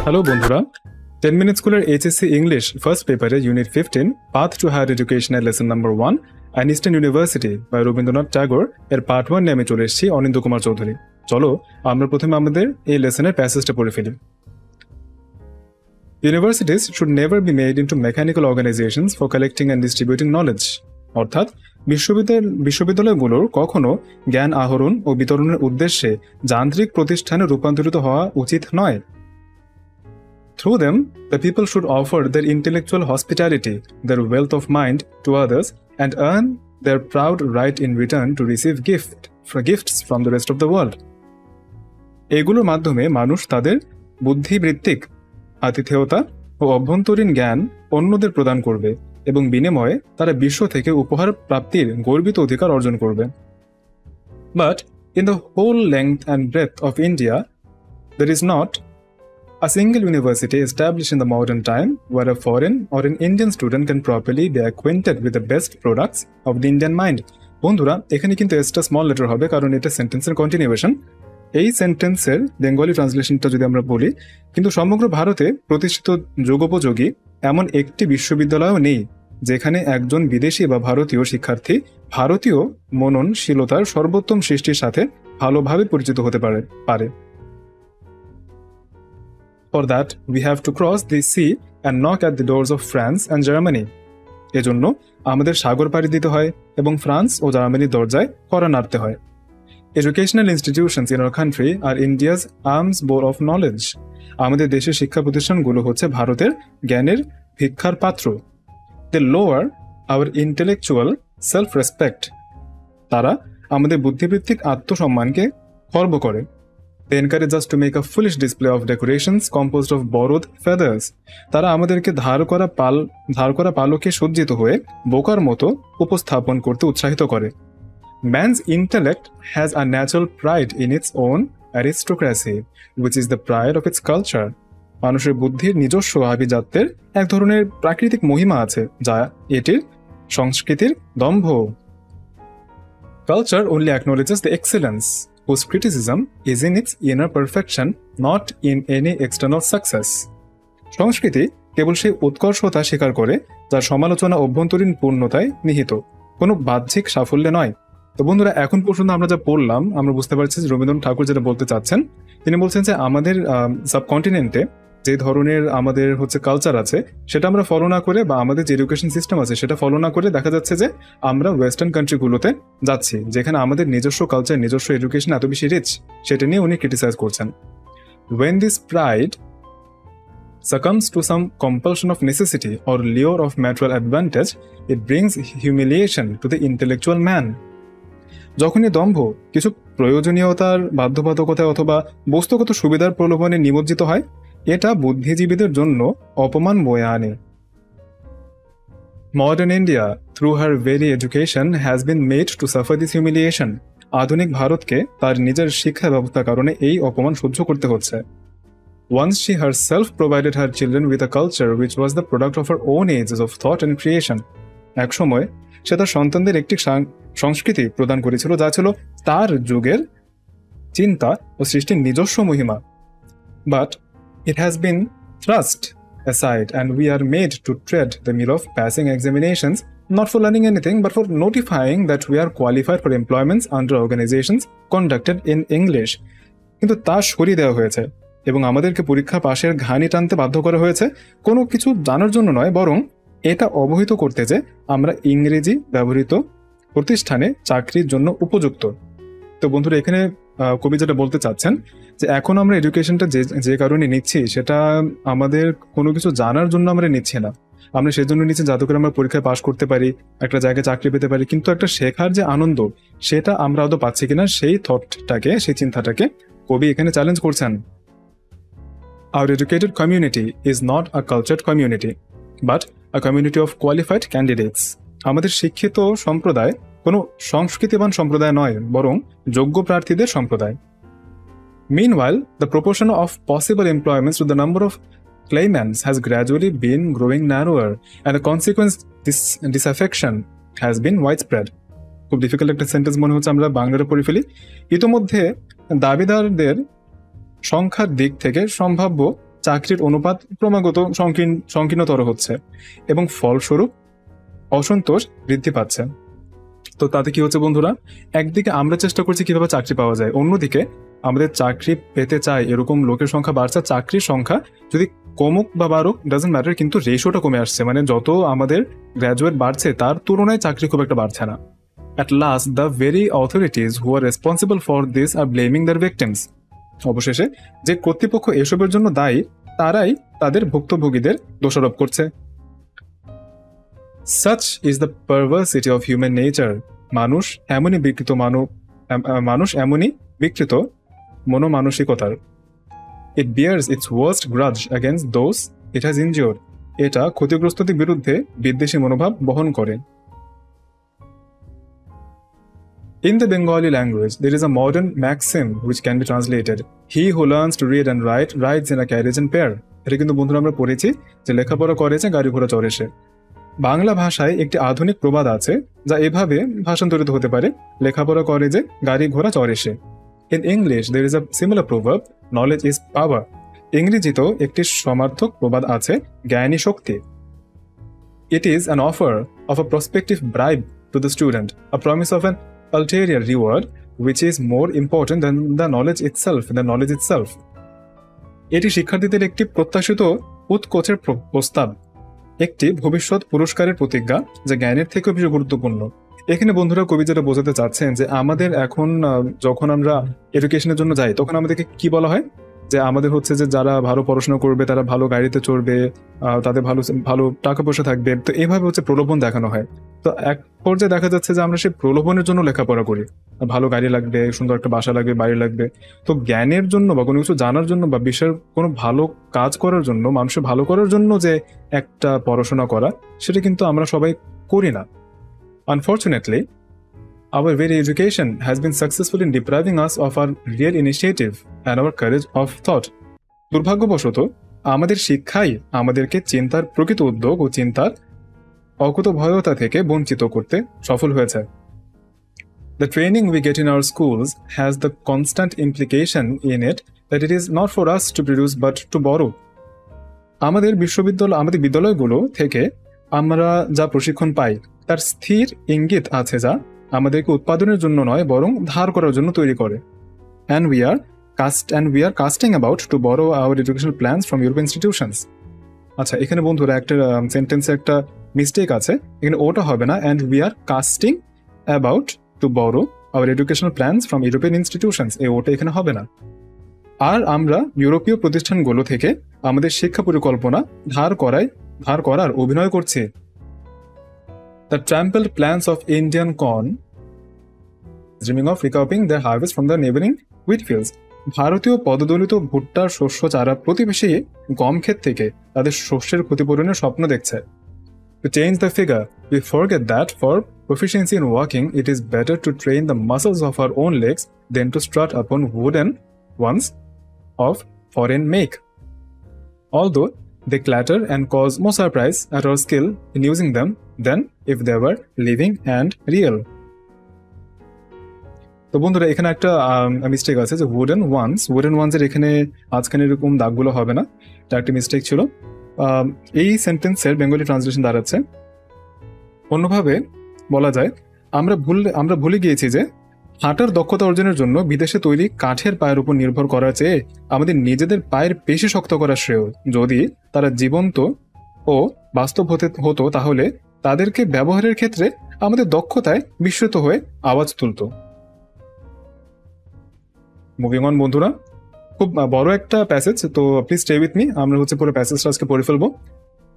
Hello বন্ধুরা, 10 minute স্কুলের HSC English first পেপারে ইউনিট 15 পাথ টু হায়ার এডুকেশনের lesson number 1 an eastern university by Rabindranath Tagore এর পার্ট 1 নিয়ে আমি চলে এসেছি অনিন্দ্য কুমার চৌধুরী। চলো আমরা প্রথমে আমাদের এই লেসনের প্যাসেজটা পড়ে ফেলি। Universities should never be made into mechanical organizations for collecting and distributing knowledge. অর্থাৎ বিশ্ববিদ্যালয়গুলোর কখনো জ্ঞান আহরণ ও বিতরণের উদ্দেশ্যে যান্ত্রিক প্রতিষ্ঠানে রূপান্তরিত হওয়া উচিত নয়। Through them, the people should offer their intellectual hospitality, their wealth of mind to others, and earn their proud right in return to receive gifts from the rest of the world. এগুলোর মাধ্যমে মানুষ তাদের বুদ্ধিবৃত্তিক আতিথেয়তা ও অভ্যন্তরীণ জ্ঞান অন্যদের প্রদান করবে এবং বিনিময়ে তারা বিশ্ব থেকে উপহার প্রাপ্তির গর্বিত অধিকার অর্জন করবে। But in the whole length and breadth of India, there is not a single university established in the modern time where a foreign or an Indian student can properly be acquainted with the best products of the Indian mind. বন্ধুরা, এখানে কিন্তু এসটা small letter হবে কারণ এটা সেন্টেন্সের continuation. এই সেন্টেন্সের Bengali ট্রান্সলেশনটা যদি আমরা বলি, কিন্তু সমগ্র ভারতে প্রতিষ্ঠিত যুগোপযোগী এমন একটি বিশ্ববিদ্যালয়ও নেই যেখানে একজন বিদেশি বা ভারতীয় শিক্ষার্থী ভারতীয় মননশীলতার সর্বোত্তম সৃষ্টির সাথে ভালোভাবে পরিচিত হতে পারে। For that, we have to cross the sea and knock at the doors of France and Germany. এজন্য আমাদের সাগর পাড়ি দিতে হয় এবং ফ্রান্স ও জার্মানির দরজায় কড়া নাড়তে হয়। Educational institutions in our country are India's arms bowl of knowledge. আমাদের দেশের শিক্ষা প্রতিষ্ঠানগুলো হচ্ছে ভারতের জ্ঞানের ভিক্ষার পাত্র। They lower our intellectual self-respect. তারা আমাদের বুদ্ধিবৃত্তিক আত্মসম্মানকে খর্ব করে। They encourage us to make a foolish display of decorations composed of borrowed feathers. তারা আমাদেরকে ধার করা পালকে সজ্জিত হয়ে বোকার মতো উপস্থাপন করতে উৎসাহিত করে। Man's intellect has a natural pride in its own aristocracy, which is the pride of its culture. মানুষের বুদ্ধির নিজস্ব আভিজাত্যের এক ধরনের প্রাকৃতিক মহিমা আছে যা এটির সংস্কৃতির দম্ভ। Culture only acknowledges the excellence, whose criticism is in its inner perfection, not in any external success. সংস্কৃতি কেবল সেই উৎকর্ষতা স্বীকার করে যার সমালোচনা অভ্যন্তরীণ পূর্ণতায় নিহিত, কোনো বাহ্যিক সাফল্যে নয়। তো বন্ধুরা, এখন পর্যন্ত আমরা যা পড়লাম আমরা বুঝতে পারছি যে রবীন্দ্রনাথ ঠাকুর যেটা বলতে চাচ্ছেন, তিনি বলছেন যে আমাদের সাবকন্টিনেন্টে যে ধরনের আমাদের কালচার আছে সেটা আমরা ফলো না করে, বা আমাদের যে এডুকেশন সিস্টেম আছে সেটা ফলো না করে দেখা যাচ্ছে যে আমরা ওয়েস্টার্ন কান্ট্রিগুলোতে যাচ্ছি যেখানে আমাদের নিজস্ব কালচার, নিজস্ব এডুকেশন এত বেশি রিচ, সেটা নিয়ে উনি ক্রিটিসাইজ করছেন। When this pride succumbs to some compulsion of necessity or lure of material advantage, it brings humiliation to the intellectual man. যখনই দম্ভ কিছু প্রয়োজনীয়তার বাধ্যবাধকতায় অথবা বস্তুগত সুবিধার প্রলোভনে নিমজ্জিত হয়, এটা বুদ্ধিজীবীদের জন্য অপমান বয়ে আনে। Modern India, through her very education, has been made to suffer this humiliation. আধুনিক ভারতকে তার নিজের শিক্ষা ব্যবস্থার কারণে এই অপমান সহ্য করতে হচ্ছে। Once she herself provided her children with a culture which was the product of her own ages of thought and creation. এক সময় সে তার সন্তানদের একটি সংস্কৃতি প্রদান করেছিল যা ছিল তার যুগের চিন্তা ও সৃষ্টির নিজস্ব মহিমা। But it has been thrust aside and we are made to tread the mill of passing examinations, not for learning anything but for notifying that we are qualified for employments under organizations conducted in English. কিন্তু তা সরিয়ে দেওয়া হয়েছে এবং আমাদেরকে পরীক্ষা পাশের ঘানি টানতে বাধ্য করা হয়েছে, কোনো কিছু জানার জন্য নয়, বরং এটা অবহিত করতে যে আমরা ইংরেজি ব্যবহৃত প্রতিষ্ঠানে চাকরির জন্য উপযুক্ত। তো বন্ধুরা, এখানে কবি যেটা বলতে চাচ্ছেন যে এখন আমরা এডুকেশনটা যে কারণে নিচ্ছি সেটা আমাদের কোনো কিছু জানার জন্য আমরা নিচ্ছি না, আমরা সেজন্য নিচ্ছি যাতে করে আমরা পরীক্ষায় পাশ করতে পারি, একটা জায়গায় চাকরি পেতে পারি, কিন্তু একটা শেখার যে আনন্দ সেটা আমরা আদৌ পাচ্ছি কিনা সেই থটটাকে, সেই চিন্তাটাকে কবি এখানে চ্যালেঞ্জ করছেন। Our educated community is not a cultured community, but a community of qualified candidates. আমাদের শিক্ষিত সম্প্রদায় কোনো সংস্কৃতিবান সম্প্রদায় নয়, বরং যোগ্য প্রার্থীদের সম্প্রদায়। Meanwhile, the proportion of possible employments to the number of claimants has gradually been growing narrower, and the consequence disaffection has been widespread. খুব ডিফিকাল্ট একটা সেন্টেন্স মনে হচ্ছে, আমরা বাংলাটা পড়ে ফেলি। ইতোমধ্যে দাবিদারদের সংখ্যার দিক থেকে সম্ভাব্য চাকরির অনুপাত ক্রমাগত সংকীর্ণতর হচ্ছে এবং ফলস্বরূপ অসন্তোষ বৃদ্ধি পাচ্ছে। তো তাতে কি হচ্ছে বন্ধুরা, একদিকে আমরা চেষ্টা করছি কিভাবে চাকরি পাওয়া যায়, অন্যদিকে আমাদের চাকরি পেতে চাই এরকম লোকের সংখ্যা বাড়ছে, চাকরির সংখ্যা যদি কমুক বা বাড়ুক ডাজন্ট ম্যাটার, কিন্তু রেশিওটা কমে আসছে, মানে যত আমাদের গ্র্যাজুয়েট বাড়ছে তার তুলনায় চাকরি খুব একটা বাড়ছে না। At last, the very authorities who are responsible for this are blaming their victims. অবশেষে যে কর্তৃপক্ষ এসবের জন্য দায়ী তারাই তাদের ভুক্তভোগীদের দোষারোপ করছে। Such is the perversity of human nature. মানুষ এমনই বিকৃত মনোমানসিকতার। It bears its worst grudge against those it has injured. এটা ক্ষতিগ্রস্তদের বিরুদ্ধে বিদ্বেষী মনোভাব বহন করে। In the Bengali language, there is a modern maxim which can be translated, "He who learns to read and write rides in a carriage and pair." এটা কিন্তু বন্ধুরা আমরা পড়েছি যে লেখাপড়া করেছে গাড়ি ঘোড়া চড়ে সে। বাংলা ভাষায় একটি আধুনিক প্রবাদ আছে যা এভাবে ভাষান্তরিত হতে পারে, লেখাপড়া করে যে গাড়ি ঘোড়া চড়ে সে। In English, there is a similar proverb, knowledge is power. ইংরেজিতেও একটি সমার্থক প্রবাদ আছে, জ্ঞানী শক্তি। It is an offer of a prospective bribe to the student, a promise of an ulterior reward which is more important than the knowledge itself. এটি শিক্ষার্থীদের একটি প্রত্যাশিত উৎকোচের প্রস্তাব, একটি ভবিষ্যৎ পুরস্কারের প্রতিজ্ঞা যা জ্ঞানের থেকেও বেশি গুরুত্বপূর্ণ। এখানে বন্ধুরা কবি যেটা বোঝাতে চাচ্ছেন যে আমাদের এখন যখন আমরা এডুকেশনের জন্য যাই তখন আমাদেরকে কি বলা হয়, যে আমাদের হচ্ছে যে যারা ভালো পড়াশোনা করবে তারা ভালো গাড়িতে চড়বে, তাদের ভালো ভালো টাকা পয়সা থাকবে, তো এইভাবে হচ্ছে প্রলোভন দেখানো হয়। তো এক পর্যায়ে দেখা যাচ্ছে যে আমরা সেই প্রলোভনের জন্য লেখাপড়া করি, ভালো গাড়ি লাগবে, সুন্দর একটা বাসা লাগবে, বাড়ি লাগবে। তো জ্ঞানের জন্য বা কোনো কিছু জানার জন্য বা বিশ্বের কোনো ভালো কাজ করার জন্য, মানুষের ভালো করার জন্য যে একটা পড়াশোনা করা, সেটা কিন্তু আমরা সবাই করি না। Unfortunately, our very education has been successful in depriving us of our real initiative and our courage of thought. দুর্ভাগ্যবশত আমাদের শিক্ষাই আমাদেরকে চিন্তার প্রকৃত উদ্যোগ ও চিন্তার অকুতভয়তা থেকে বঞ্চিত করতে সফল হয়েছে। The training we get in our schools has the constant implication in it that it is not for us to produce but to borrow. আমাদের বিদ্যালয়গুলো থেকে আমরা যা প্রশিক্ষণ পাই তার স্থির ইঙ্গিত আছে যা আমাদেরকে উৎপাদনের জন্য নয় বরং ধার করার জন্য তৈরি করে। And we are casting about to borrow our educational plans from European institutions. আচ্ছা, এখানে বন্ধুরা একটা সেন্টেন্সে একটা মিস্টেক আছে, এখানে ওটা হবে না, and we are casting about to borrow our educational plans from European institutions, এই ওটা এখানে হবে না। আর আমরা ইউরোপীয় প্রতিষ্ঠানগুলো থেকে আমাদের শিক্ষা পরিকল্পনা ধার করার অভিনয় করছি। The trampled plants of Indian corn dreaming of recouping their harvest from the neighboring wheat fields. ভারতীয় পদদলিত ভুট্টার শস্য চারা প্রতিবেশী গম ক্ষেত থেকে তাদের শস্যের ক্ষতিপূরণের স্বপ্ন দেখছে। To change the figure, we forget that for proficiency in walking, it is better to train the muscles of our own legs than to strut upon wooden ones of foreign make. Although they clatter and cause more surprise at our skill in using them than if they were living and real. তো বন্ধুরা এখানে একটা mistake আছে যে wooden once এর এখানে আজখানে এরকম দাগগুলো হবে না, এটা একটা মিস্টেক ছিল। এই সেন্টেন্সের বেঙ্গলি ট্রান্সলেশন দাঁড়াচ্ছে, অন্যভাবে বলা যায় আমরা ভুলে গিয়েছি যে হাঁটার দক্ষতা অর্জনের জন্য বিদেশে তৈরি কাঠের পায়ের উপর নির্ভর করার চেয়ে আমাদের নিজেদের পায়ের পেশি শক্ত করা শ্রেয়। যদি তারা জীবন্ত ও বাস্তব হতো তাহলে তাদেরকে ব্যবহারের ক্ষেত্রে আমাদের দক্ষতায় বিস্মিত হয়ে আওয়াজ তুলত। মুভিং অন বন্ধুরা, খুব বড় একটা প্যাসেজ, তো প্লিজ স্টে উইথ মি, আমরা হচ্ছে পুরো প্যাসেজটা আজকে পড়ে ফেলবো।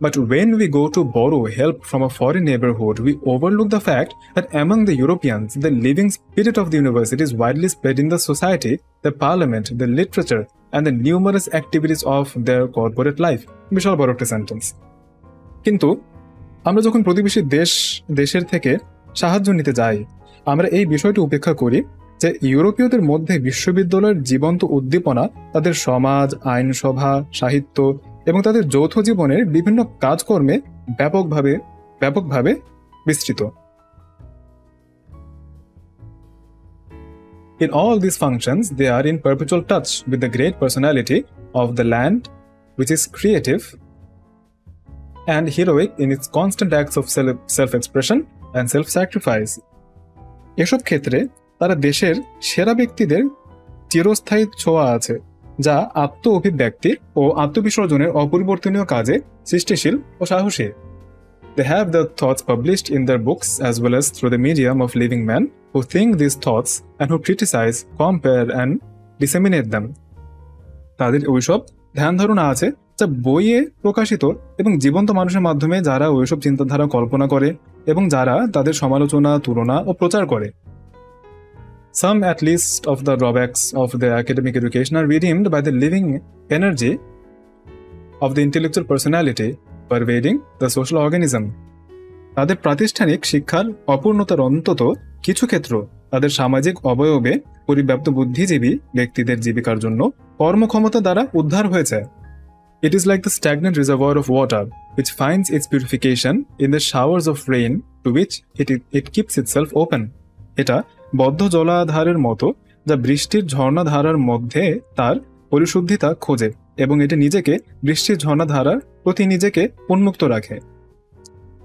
But when we go to borrow help from a foreign neighborhood, we overlook the fact that among the Europeans, the living spirit of the university is widely spread in the society, the parliament, the literature, and the numerous activities of their corporate life. বিশাল বড় একটা sentence. কিন্তু আমরা যখন প্রতিবেশী দেশের থেকে সাহায্য নিতে যাই, আমরা এই বিষয়টি উপেক্ষা করি যে ইউরোপীয়দের মধ্যে বিশ্ববিদ্যালয়ের জীবন্ত উদ্দীপনা তাদের সমাজ, আইনসভা, সাহিত্য এবং তাদের যৌথ জীবনের বিভিন্ন কাজকর্মে ব্যাপকভাবে বিস্তৃত। In all these functions, they are in perpetual touch with the great personality of the land which is creative and heroic in its constant acts of self-expression and self-sacrifice. এসব ক্ষেত্রে তারা দেশের সেরা ব্যক্তিদের চিরস্থায়ী ছোঁয়া আছে, যা আত্ম অভিব্যক্তি ও আত্মবিসর্জনের অপরিবর্তনীয় কাজে সৃষ্টিশীল ও সাহসী। They have their thoughts published in their books as well as through the medium of living men who think these thoughts and who criticize, compare and disseminate them. তাদের ওইসব ধ্যান ধারণা আছে যা বইয়ে প্রকাশিত এবং জীবন্ত মানুষের মাধ্যমে, যারা ওইসব চিন্তাধারা কল্পনা করে এবং যারা তাদের সমালোচনা, তুলনা ও প্রচার করে। Some at least of the drawbacks of the academic education are redeemed by the living energy of the intellectual personality pervading the social organism. তাদের প্রাতিষ্ঠানিক শিক্ষার অপূর্ণতার অন্তত কিছু ক্ষেত্র তাদের সামাজিক অবয়বে পরিব্যাপ্ত বুদ্ধিজীবী ব্যক্তিদের জীবিকার জন্য কর্মক্ষমতা দ্বারা উদ্ধার হয়েছে। It is like the stagnant reservoir of water which finds its purification in the showers of rain to which it keeps itself open. এটা বদ্ধ জলাধারের মতো, যা বৃষ্টির ঝর্ণাধারার মধ্যে তার পরিশুদ্ধিতা খোঁজে এবং এটি নিজেকে বৃষ্টির ঝর্ণাধারার প্রতি নিজেকে উন্মুক্ত রাখে।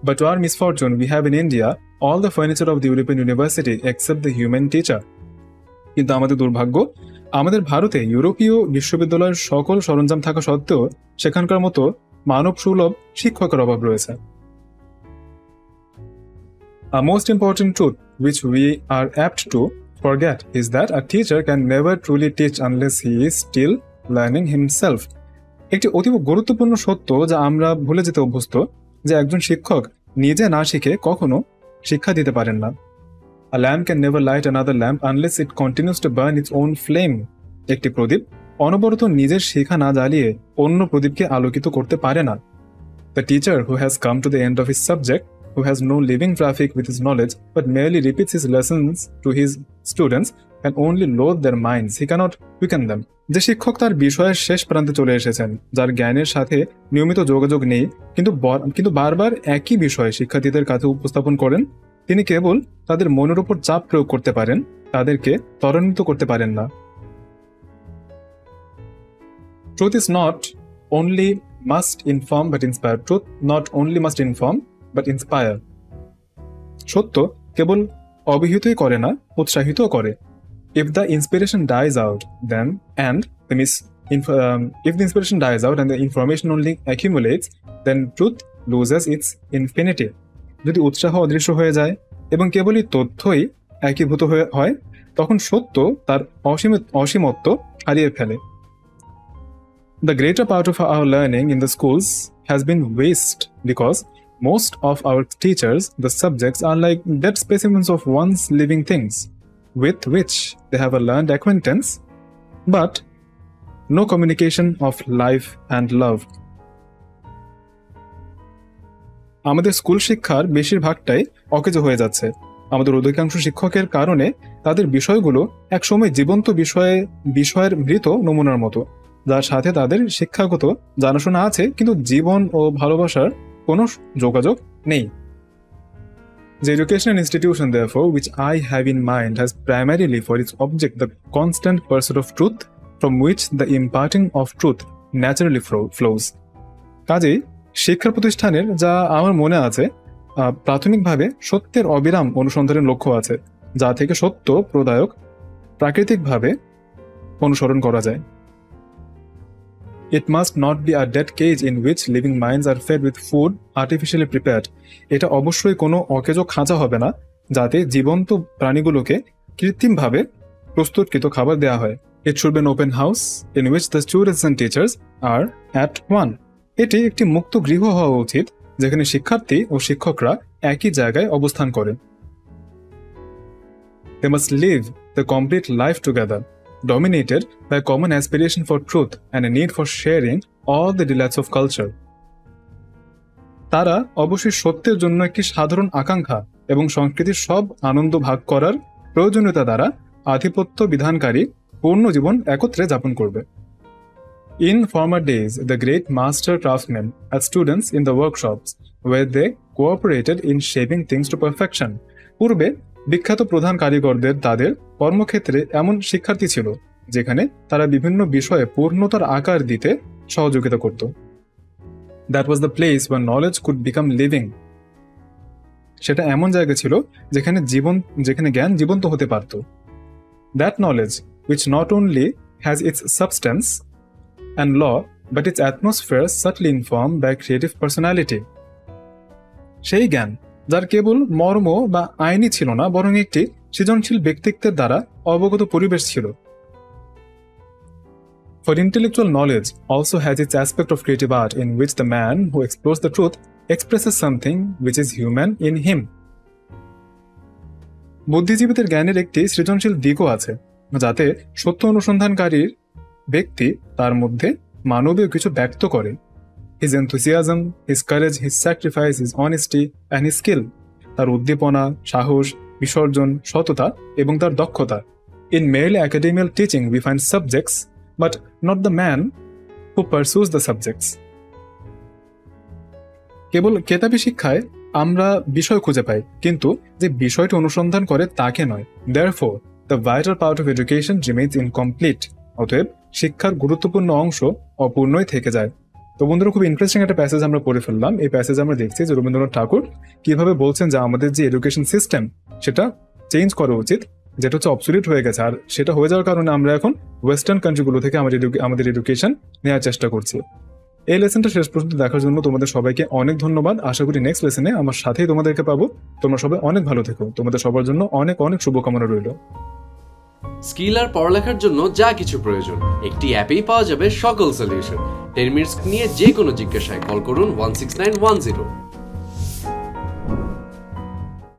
But to our misfortune, we have in India all the furniture of the European university except the human teacher. কিন্তু আমাদের দুর্ভাগ্য, আমাদের ভারতে ইউরোপীয় বিশ্ববিদ্যালয়ের সকল সরঞ্জাম থাকা সত্ত্বেও সেখানকার মতো মানব সুলভ শিক্ষকের অভাব রয়েছে। A most important truth which we are apt to forget is that a teacher can never truly teach unless he is still learning himself. একটি অতীব গুরুত্বপূর্ণ সত্য যা আমরা ভুলে যেতে অভ্যস্ত, যে একজন শিক্ষক নিজে না শিখে কখনো শিক্ষা দিতে পারেন না। A lamp can never light another lamp unless it continues to burn its own flame. একটি প্রদীপ অনবরত নিজের শিখা না জ্বালিয়ে অন্য প্রদীপকে আলোকিত করতে পারে না। The teacher who has come to the end of his subject, who has no living traffic with his knowledge but merely repeats his lessons to his students, can only load their minds. He cannot quicken them. যে শিক্ষক তার বিষয়ের শেষ প্রান্তে চলে এসেছেন, যার জ্ঞানের সাথে নিয়মিত যোগাযোগ নেই, কিন্তু বারবার একই বিষয় শিক্ষার্থীদের কাছে উপস্থাপন করেন, তিনি কেবল তাদের মনের উপর চাপ প্রয়োগ করতে পারেন, তাদেরকে ত্বরান্বিত করতে পারেন না। Truth is not only must inform but inspire. Truth not only must inform but inspire. সত্য কেবল অভিহিতই করে না, উৎসাহিতও করে। If the inspiration dies out, then if the inspiration dies out and the information only accumulates, then truth loses its infinity. যদি উৎসাহ অদৃশ্য হয়ে যায় এবং কেবলই তথ্যই একীভূত হয়, তখন সত্য তার অসীমত্ব হারিয়ে ফেলে। The greater part of our learning in the schools has been waste because most of our teachers, the subjects, are like dead specimens of once living things with which they have a learned acquaintance, but no communication of life and love. আমাদের school শিক্ষার বেশিরভাগটাই অকেজো হয়ে যাচ্ছে। আমাদের অধিকাংশ শিক্ষকের কারণে তাদের বিষয়গুলো একসময় জীবন্ত বিষয়ের মৃত নমুনার মতো, যার সাথে তাদের শিক্ষাগত জানাশোনা আছে কিন্তু জীবন ও ভালোবাসার কোনো যোগাযোগ নেই। The educational institution, therefore, which I have in mind has primarily for its object the constant pursuit of truth, from which the imparting of truth naturally flows. কাজেই শিক্ষা প্রতিষ্ঠানের, যা আমার মনে আছে, প্রাথমিকভাবে সত্যের অবিরাম অনুসন্ধানের লক্ষ্য আছে, যা থেকে সত্য প্রদায়ক প্রাকৃতিকভাবে অনুসরণ করা যায়। It must not be a dead cage in which living minds are fed with food artificially prepared. এটা অবশ্যই কোনো অকেজো খাঁচা হবে না যাতে জীবন্ত প্রাণীগুলোকে কৃত্রিমভাবে প্রস্তুতকৃত খাবার দেওয়া হয়। It should be an open house in which the students and teachers are at one. এটি একটি মুক্ত গৃহ হওয়া উচিত যেখানে শিক্ষার্থী ও শিক্ষকরা একই জায়গায় অবস্থান করে। They must live the complete life together, dominated by a common aspiration for truth and a need for sharing all the delights of culture. তারা অবশ্যই সত্যের জন্য একটি সাধারণ আকাঙ্ক্ষা এবং সংস্কৃতির সব আনন্দ ভাগ করার প্রয়োজনীয়তা দ্বারা আধিপত্য বিধানকারী পূর্ণ জীবন একত্রে যাপন করবে। In former days, the great master craftsmen had students in the workshops where they cooperated in shaping things to perfection. পূর্বে বিখ্যাত প্রধান কারিগরদের তাদের কর্মক্ষেত্রে এমন শিক্ষার্থী ছিল যেখানে তারা বিভিন্ন বিষয়ে পূর্ণতার আকার দিতে সহযোগিতা করত। That was the place where knowledge could become living. সেটা এমন জায়গা ছিল যেখানে জ্ঞান জীবন্ত হতে পারত। That knowledge which not only has its substance and law but its atmosphere subtly informed by creative personality. সেই জ্ঞান যার কেবল মর্ম বা আইনই ছিল না, বরং একটি সৃজনশীল ব্যক্তিত্বের দ্বারা অবগত পরিবেশ ছিল। For intellectual knowledge also has its aspect of creative art in which the man who explores the truth expresses something which is human in him. বুদ্ধিজীবীদের জ্ঞানের একটি সৃজনশীল দিকও আছে, যাতে সত্য অনুসন্ধানকারীর ব্যক্তি তার মধ্যে মানবীয় কিছু ব্যক্ত করে। His enthusiasm, his courage, his sacrifice, his honesty and his skill, তার উদ্দীপনা, সাহস, বিসর্জন, সততা এবং তার দক্ষতা। In merely academic teaching we find subjects but not the man who pursues the subjects. কেবল কেতাবী শিক্ষায় আমরা বিষয় খুঁজে পাই, কিন্তু যে বিষয়টি অনুসন্ধান করে তাকে নয়। Therefore, the vital part of education remains incomplete. অতএব শিক্ষার গুরুত্বপূর্ণ অংশ অপূর্ণই থেকে যায়। তো বন্ধুরা, খুব ইন্টারেস্টিং একটা প্যাসেজ আমরা পড়ে ফেললাম। এই প্যাসেজ আমরা দেখছি যে রবীন্দ্রনাথ ঠাকুর কিভাবে বলছেন যে আমাদের যে এডুকেশন সিস্টেম সেটা চেঞ্জ করা উচিত, যেটা হচ্ছে অবসলিউট হয়ে গেছে। আর সেটা হয়ে যাওয়ার কারণে আমরা এখন ওয়েস্টার্ন কান্ট্রিগুলো থেকে আমাদের এডুকেশন নেওয়ার চেষ্টা করছি। এই লেসনটা শেষ পর্যন্ত দেখার জন্য তোমাদের সবাইকে অনেক ধন্যবাদ। আশা করি নেক্সট লেসনে আমার সাথেই তোমাদেরকে পাবো। তোমরা সবাই অনেক ভালো থেকো। তোমাদের সবার জন্য অনেক অনেক শুভকামনা রইল। স্কিল আর পড়ালেখার জন্য যা কিছু প্রয়োজন একটি অ্যাপেই পাওয়া যাবে সকল সলিউশন। 10 মিনিটস নিয়ে যে কোনো জিজ্ঞাসায় কল করুন 16910।